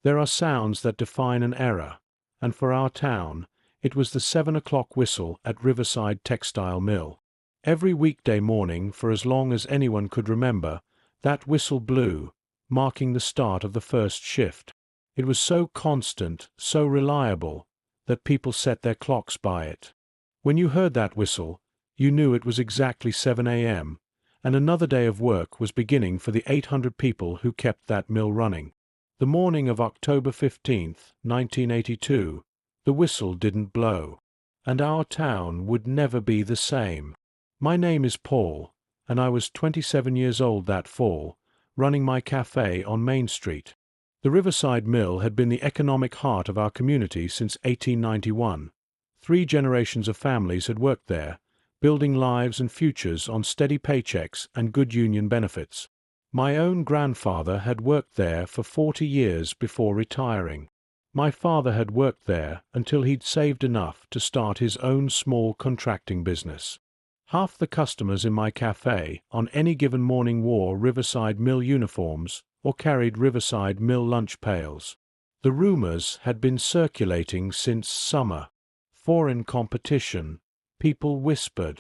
There are sounds that define an era, and for our town, it was the 7 o'clock whistle at Riverside Textile Mill. Every weekday morning for as long as anyone could remember, that whistle blew, marking the start of the first shift. It was so constant, so reliable, that people set their clocks by it. When you heard that whistle, you knew it was exactly 7 a.m., and another day of work was beginning for the 800 people who kept that mill running. The morning of October 15th, 1982, the whistle didn't blow, and our town would never be the same. My name is Paul, and I was 27 years old that fall, running my cafe on Main Street. The Riverside Mill had been the economic heart of our community since 1891. 3 generations of families had worked there, building lives and futures on steady paychecks and good union benefits. My own grandfather had worked there for 40 years before retiring. My father had worked there until he'd saved enough to start his own small contracting business. Half the customers in my cafe on any given morning wore Riverside Mill uniforms or carried Riverside Mill lunch pails. The rumors had been circulating since summer. Foreign competition, people whispered.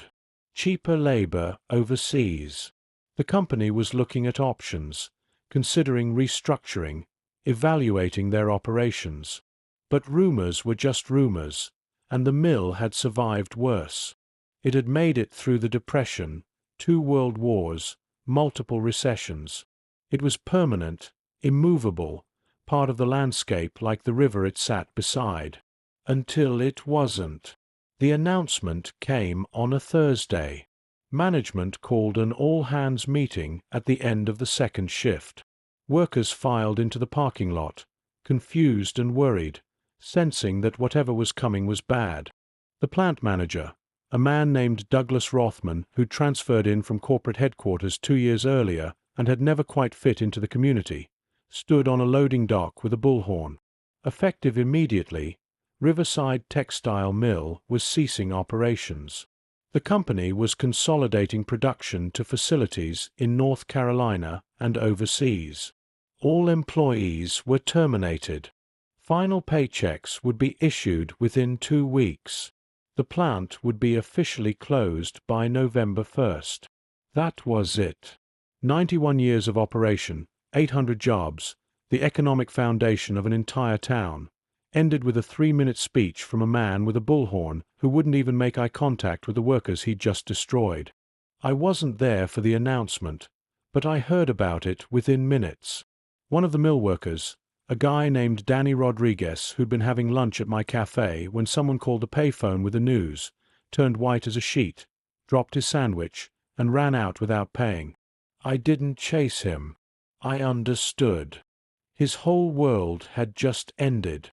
Cheaper labor overseas. The company was looking at options, considering restructuring, evaluating their operations. But rumors were just rumors, and the mill had survived worse. It had made it through the Depression, 2 world wars, multiple recessions. It was permanent, immovable, part of the landscape like the river it sat beside. Until it wasn't. The announcement came on a Thursday. Management called an all-hands meeting at the end of the second shift. Workers filed into the parking lot, confused and worried, sensing that whatever was coming was bad. The plant manager, a man named Douglas Rothman, who'd transferred in from corporate headquarters 2 years earlier and had never quite fit into the community, stood on a loading dock with a bullhorn. Effective immediately, Riverside Textile Mill was ceasing operations. The company was consolidating production to facilities in North Carolina and overseas. All employees were terminated. Final paychecks would be issued within 2 weeks. The plant would be officially closed by November 1st. That was it. 91 years of operation, 800 jobs, the economic foundation of an entire town, ended with a 3-minute speech from a man with a bullhorn who wouldn't even make eye contact with the workers he'd just destroyed. I wasn't there for the announcement, but I heard about it within minutes. One of the mill workers, a guy named Danny Rodriguez who'd been having lunch at my cafe when someone called the payphone with the news, turned white as a sheet, dropped his sandwich, and ran out without paying. I didn't chase him. I understood. His whole world had just ended.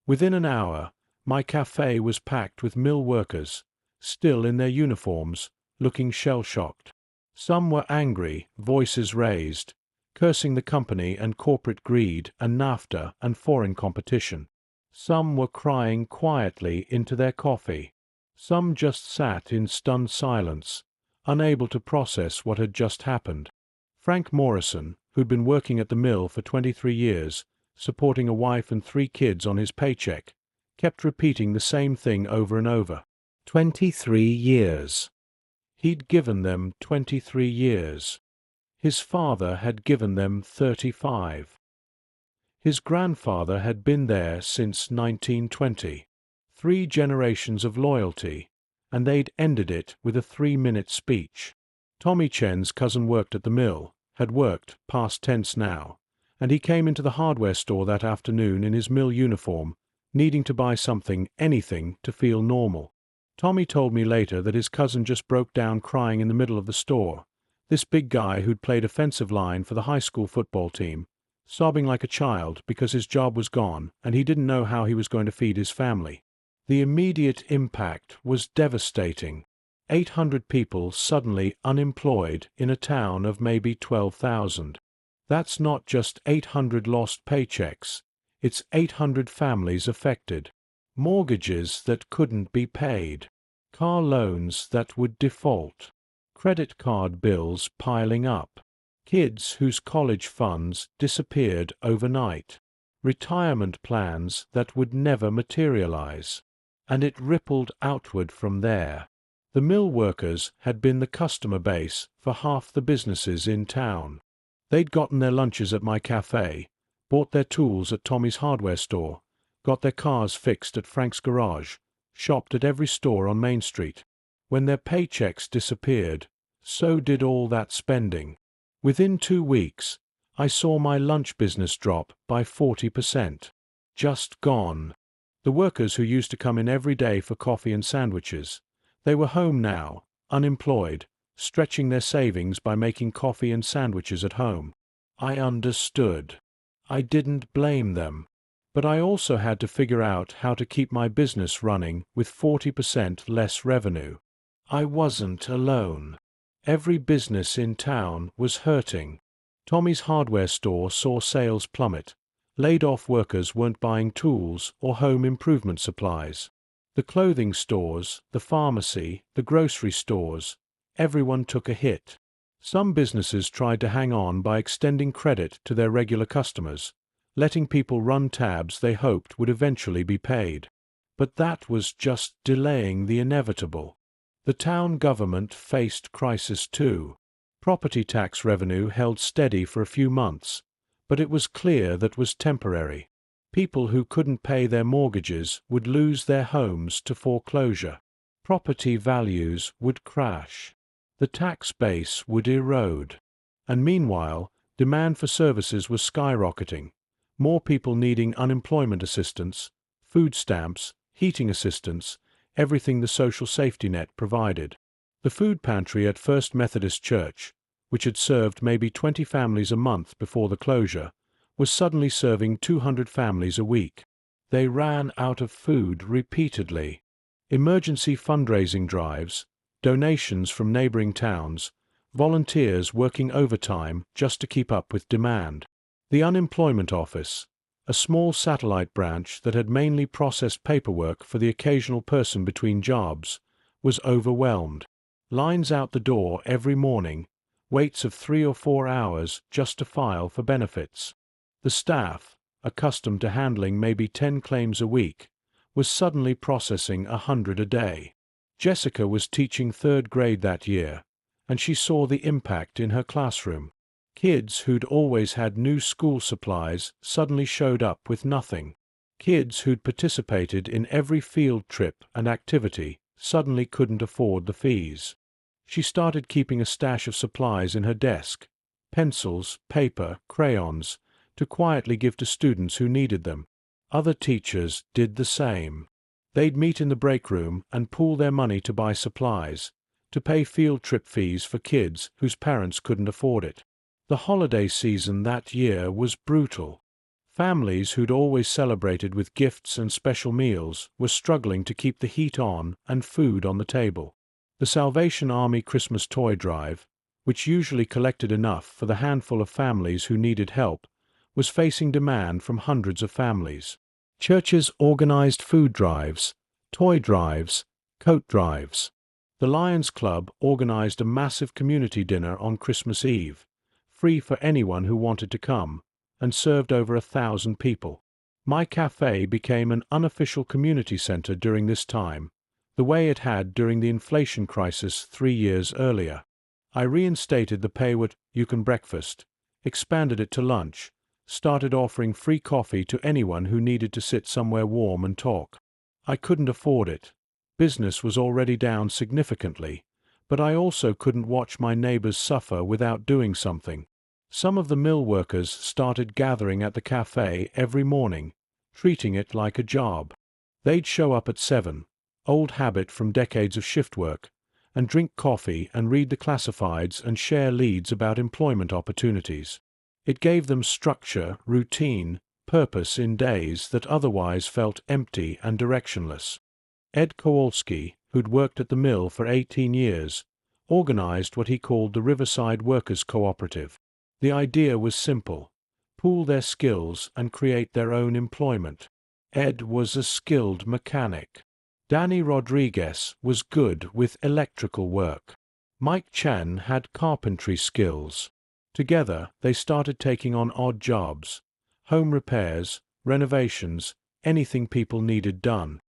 Within an hour, my cafe was packed with mill workers, still in their uniforms, looking shell-shocked. Some were angry, voices raised, cursing the company and corporate greed and NAFTA and foreign competition. Some were crying quietly into their coffee. Some just sat in stunned silence, unable to process what had just happened. Frank Morrison, who'd been working at the mill for 23 years, supporting a wife and 3 kids on his paycheck, kept repeating the same thing over and over. 23 years. He'd given them 23 years. His father had given them 35. His grandfather had been there since 1920. 3 generations of loyalty, and they'd ended it with a 3-minute speech. Tommy Chen's cousin worked at the mill, had worked, past tense now, and he came into the hardware store that afternoon in his mill uniform, needing to buy something, anything, to feel normal. Tommy told me later that his cousin just broke down crying in the middle of the store, this big guy who'd played offensive line for the high school football team, sobbing like a child because his job was gone and he didn't know how he was going to feed his family. The immediate impact was devastating. 800 people suddenly unemployed in a town of maybe 12,000. That's not just 800 lost paychecks, it's 800 families affected, mortgages that couldn't be paid, car loans that would default, credit card bills piling up, kids whose college funds disappeared overnight. retirement plans that would never materialize. And it rippled outward from there. The mill workers had been the customer base for half the businesses in town. They'd gotten their lunches at my cafe, bought their tools at Tommy's hardware store, got their cars fixed at Frank's garage, shopped at every store on Main Street. When their paychecks disappeared, so did all that spending. Within 2 weeks, I saw my lunch business drop by 40%. Just gone. The workers who used to come in every day for coffee and sandwiches, they were home now, unemployed, stretching their savings by making coffee and sandwiches at home. I understood. I didn't blame them. But I also had to figure out how to keep my business running with 40% less revenue. I wasn't alone. Every business in town was hurting. Tommy's hardware store saw sales plummet. Laid-off workers weren't buying tools or home improvement supplies. The clothing stores, the pharmacy, the grocery stores, everyone took a hit. Some businesses tried to hang on by extending credit to their regular customers, letting people run tabs they hoped would eventually be paid. But that was just delaying the inevitable. The town government faced crisis too. Property tax revenue held steady for a few months, but it was clear that was temporary. People who couldn't pay their mortgages would lose their homes to foreclosure. Property values would crash. The tax base would erode. And meanwhile, demand for services was skyrocketing. More people needing unemployment assistance, food stamps, heating assistance, everything the social safety net provided. The food pantry at First Methodist Church, which had served maybe 20 families a month before the closure, was suddenly serving 200 families a week. They ran out of food repeatedly. Emergency fundraising drives, donations from neighboring towns, volunteers working overtime just to keep up with demand. The unemployment office, a small satellite branch that had mainly processed paperwork for the occasional person between jobs, was overwhelmed. Lines out the door every morning, waits of 3 or 4 hours just to file for benefits. The staff, accustomed to handling maybe 10 claims a week, was suddenly processing 100 a day. Jessica was teaching 3rd grade that year, and she saw the impact in her classroom. Kids who'd always had new school supplies suddenly showed up with nothing. Kids who'd participated in every field trip and activity suddenly couldn't afford the fees. She started keeping a stash of supplies in her desk, pencils, paper, crayons, to quietly give to students who needed them. Other teachers did the same. They'd meet in the break room and pool their money to buy supplies, to pay field trip fees for kids whose parents couldn't afford it. The holiday season that year was brutal. Families who'd always celebrated with gifts and special meals were struggling to keep the heat on and food on the table. The Salvation Army Christmas toy drive, which usually collected enough for the handful of families who needed help, was facing demand from hundreds of families. Churches organized food drives, toy drives, coat drives. The Lions Club organized a massive community dinner on Christmas Eve, free for anyone who wanted to come, and served over 1,000 people. My cafe became an unofficial community center during this time, the way it had during the inflation crisis 3 years earlier. I reinstated the pay-what-you-can breakfast, expanded it to lunch, started offering free coffee to anyone who needed to sit somewhere warm and talk. I couldn't afford it. Business was already down significantly, but I also couldn't watch my neighbors suffer without doing something. Some of the mill workers started gathering at the cafe every morning, treating it like a job. They'd show up at 7, old habit from decades of shift work, and drink coffee and read the classifieds and share leads about employment opportunities. It gave them structure, routine, purpose in days that otherwise felt empty and directionless. Ed Kowalski, who'd worked at the mill for 18 years, organized what he called the Riverside Workers Cooperative. The idea was simple: pool their skills and create their own employment. Ed was a skilled mechanic. Danny Rodriguez was good with electrical work. Mike Chen had carpentry skills. Together, they started taking on odd jobs: home repairs, renovations, anything people needed done.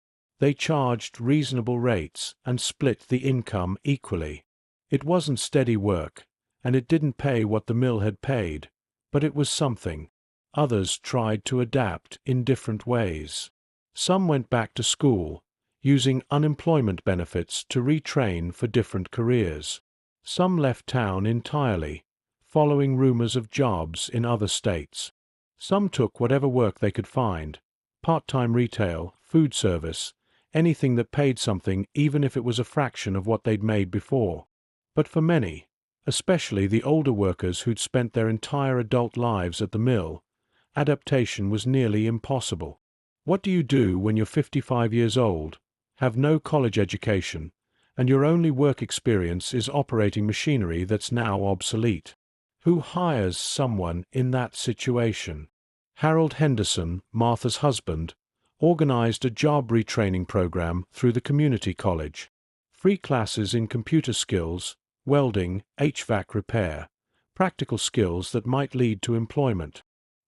They charged reasonable rates and split the income equally. It wasn't steady work, and it didn't pay what the mill had paid, but it was something. Others tried to adapt in different ways. Some went back to school, using unemployment benefits to retrain for different careers. Some left town entirely, following rumors of jobs in other states. Some took whatever work they could find, part-time retail, food service, anything that paid something even if it was a fraction of what they'd made before. But for many, especially the older workers who'd spent their entire adult lives at the mill, adaptation was nearly impossible. What do you do when you're 55 years old, have no college education, and your only work experience is operating machinery that's now obsolete? Who hires someone in that situation? Harold Henderson, Martha's husband, organized a job retraining program through the community college. Free classes in computer skills, welding, HVAC repair, practical skills that might lead to employment.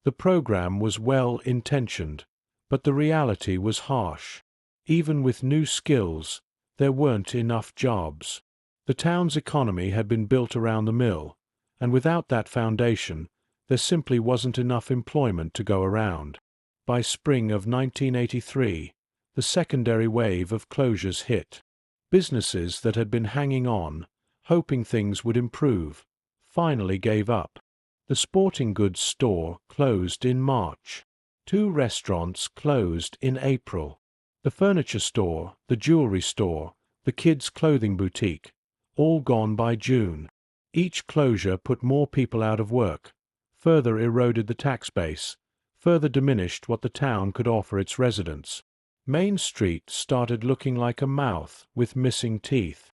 The program was well-intentioned, but the reality was harsh. Even with new skills, there weren't enough jobs. The town's economy had been built around the mill, and without that foundation, there simply wasn't enough employment to go around. By spring of 1983, the secondary wave of closures hit. Businesses that had been hanging on, hoping things would improve, finally gave up. The sporting goods store closed in March. 2 restaurants closed in April. The furniture store, the jewelry store, the kids' clothing boutique, all gone by June. Each closure put more people out of work, further eroded the tax base, further diminished what the town could offer its residents. Main Street started looking like a mouth with missing teeth.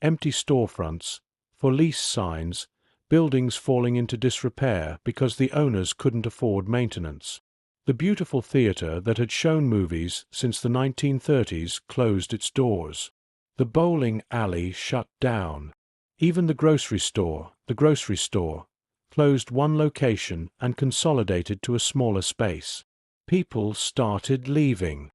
Empty storefronts, for lease signs, buildings falling into disrepair because the owners couldn't afford maintenance. The beautiful theater that had shown movies since the 1930s closed its doors. The bowling alley shut down. Even the grocery store, closed one location and consolidated to a smaller space. People started leaving.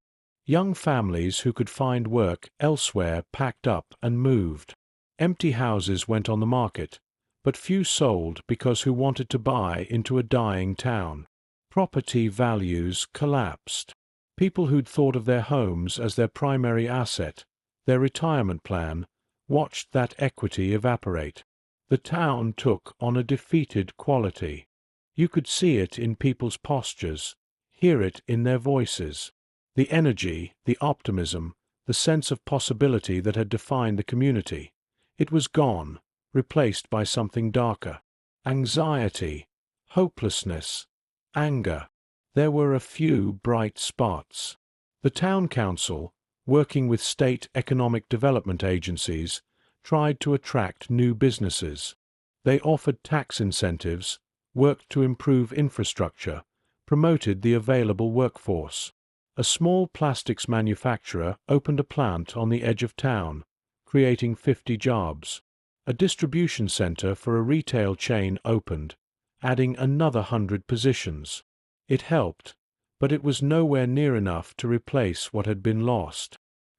Young families who could find work elsewhere packed up and moved. Empty houses went on the market, but few sold because who wanted to buy into a dying town? Property values collapsed. People who'd thought of their homes as their primary asset, their retirement plan, watched that equity evaporate. The town took on a defeated quality. You could see it in people's postures, hear it in their voices. The energy, the optimism, the sense of possibility that had defined the community. It was gone, replaced by something darker. Anxiety, hopelessness, anger. There were a few bright spots. The town council, working with state economic development agencies, tried to attract new businesses. They offered tax incentives, worked to improve infrastructure, promoted the available workforce. A small plastics manufacturer opened a plant on the edge of town, creating 50 jobs. A distribution center for a retail chain opened, adding another 100 positions. It helped, but it was nowhere near enough to replace what had been lost.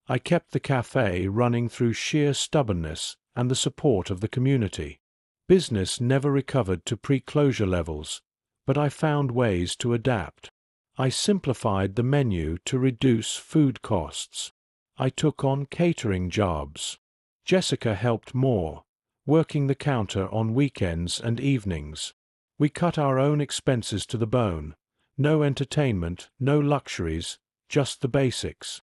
I kept the cafe running through sheer stubbornness and the support of the community. Business never recovered to pre-closure levels, but I found ways to adapt. I simplified the menu to reduce food costs. I took on catering jobs. Jessica helped more, working the counter on weekends and evenings. We cut our own expenses to the bone. No entertainment, no luxuries, just the basics.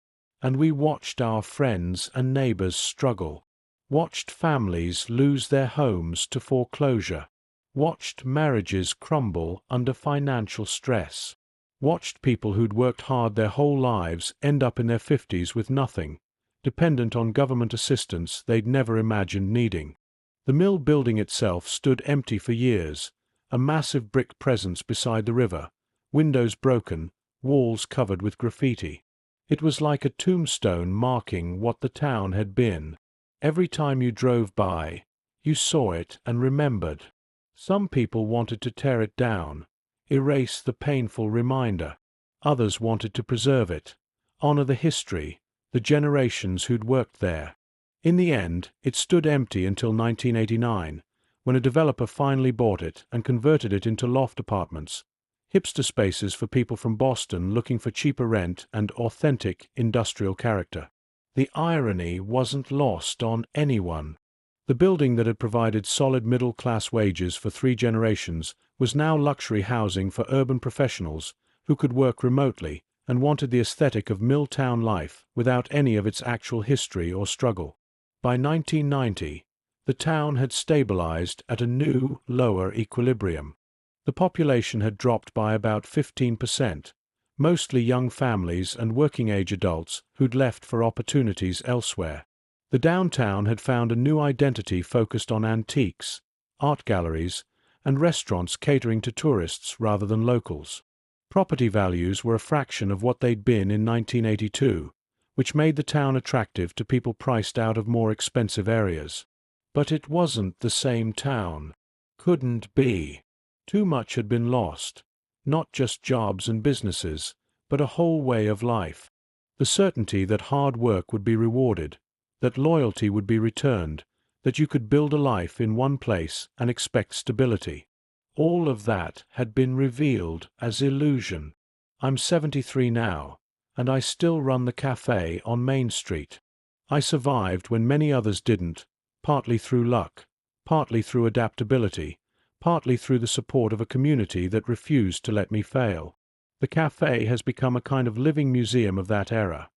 And we watched our friends and neighbors struggle. Watched families lose their homes to foreclosure. Watched marriages crumble under financial stress. Watched people who'd worked hard their whole lives end up in their 50s with nothing, dependent on government assistance they'd never imagined needing. The mill building itself stood empty for years, a massive brick presence beside the river, windows broken, walls covered with graffiti. It was like a tombstone marking what the town had been. Every time you drove by, you saw it and remembered. Some people wanted to tear it down, erase the painful reminder. Others wanted to preserve it, honor the history, the generations who'd worked there. In the end, it stood empty until 1989, when a developer finally bought it and converted it into loft apartments, hipster spaces for people from Boston looking for cheaper rent and authentic industrial character. The irony wasn't lost on anyone. The building that had provided solid middle-class wages for 3 generations was now luxury housing for urban professionals who could work remotely and wanted the aesthetic of mill-town life without any of its actual history or struggle. By 1990, the town had stabilized at a new, lower equilibrium. The population had dropped by about 15%, mostly young families and working-age adults who'd left for opportunities elsewhere. The downtown had found a new identity focused on antiques, art galleries, and restaurants catering to tourists rather than locals. Property values were a fraction of what they'd been in 1982, which made the town attractive to people priced out of more expensive areas. But it wasn't the same town. Couldn't be. Too much had been lost. Not just jobs and businesses, but a whole way of life. The certainty that hard work would be rewarded, that loyalty would be returned, that you could build a life in one place and expect stability. All of that had been revealed as illusion. I'm 73 now, and I still run the cafe on Main Street. I survived when many others didn't, partly through luck, partly through adaptability, partly through the support of a community that refused to let me fail. The cafe has become a kind of living museum of that era.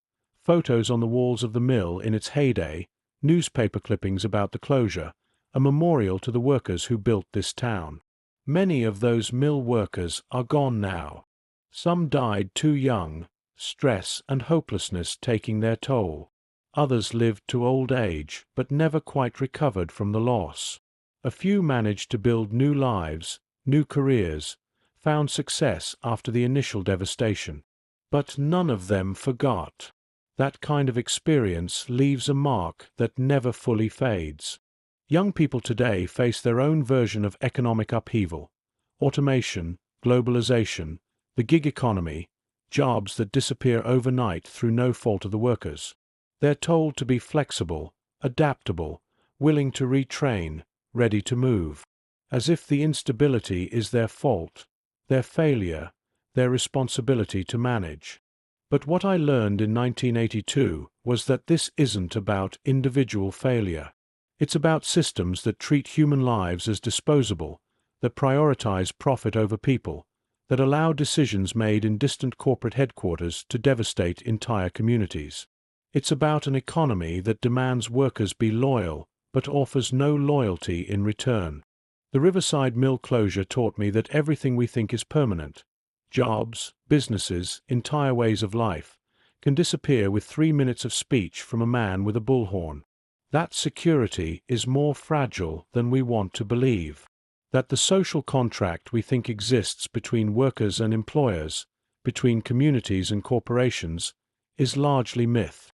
Photos on the walls of the mill in its heyday, newspaper clippings about the closure, a memorial to the workers who built this town. Many of those mill workers are gone now. Some died too young, stress and hopelessness taking their toll. Others lived to old age, but never quite recovered from the loss. A few managed to build new lives, new careers, found success after the initial devastation. But none of them forgot. That kind of experience leaves a mark that never fully fades. Young people today face their own version of economic upheaval: automation, globalization, the gig economy, jobs that disappear overnight through no fault of the workers. They're told to be flexible, adaptable, willing to retrain, ready to move, as if the instability is their fault, their failure, their responsibility to manage. But what I learned in 1982 was that this isn't about individual failure. It's about systems that treat human lives as disposable, that prioritize profit over people, that allow decisions made in distant corporate headquarters to devastate entire communities. It's about an economy that demands workers be loyal, but offers no loyalty in return. The Riverside Mill closure taught me that everything we think is permanent, jobs, businesses, entire ways of life, can disappear with 3 minutes of speech from a man with a bullhorn. That security is more fragile than we want to believe. That the social contract we think exists between workers and employers, between communities and corporations, is largely myth.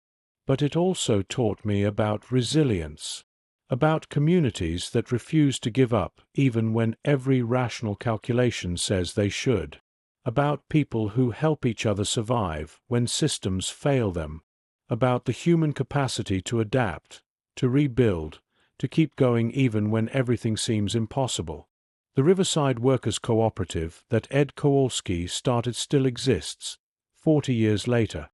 But it also taught me about resilience, about communities that refuse to give up even when every rational calculation says they should, about people who help each other survive when systems fail them, about the human capacity to adapt, to rebuild, to keep going even when everything seems impossible. The Riverside Workers' Cooperative that Ed Kowalski started still exists, 40 years later.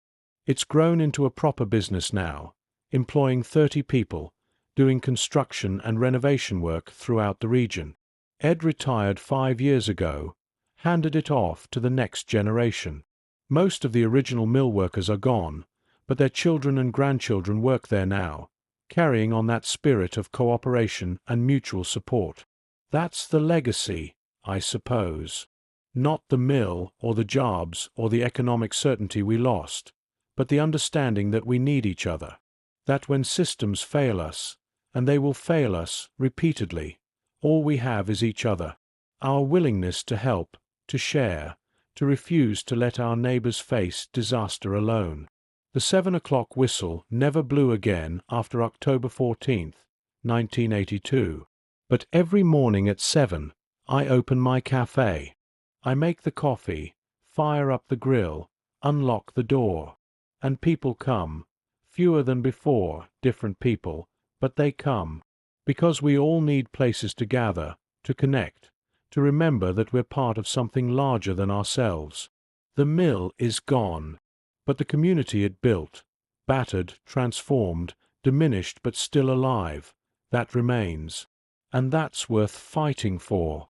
It's grown into a proper business now, employing 30 people, doing construction and renovation work throughout the region. Ed retired 5 years ago, handed it off to the next generation. Most of the original mill workers are gone, but their children and grandchildren work there now, carrying on that spirit of cooperation and mutual support. That's the legacy, I suppose. Not the mill or the jobs or the economic certainty we lost, but the understanding that we need each other. That when systems fail us, and they will fail us repeatedly, all we have is each other. Our willingness to help, to share, to refuse to let our neighbors face disaster alone. The 7 o'clock whistle never blew again after October 14th, 1982. But every morning at 7, I open my cafe. I make the coffee, fire up the grill, unlock the door. And people come. Fewer than before, different people, but they come. Because we all need places to gather, to connect, to remember that we're part of something larger than ourselves. The mill is gone, but the community it built, battered, transformed, diminished but still alive, that remains. And that's worth fighting for.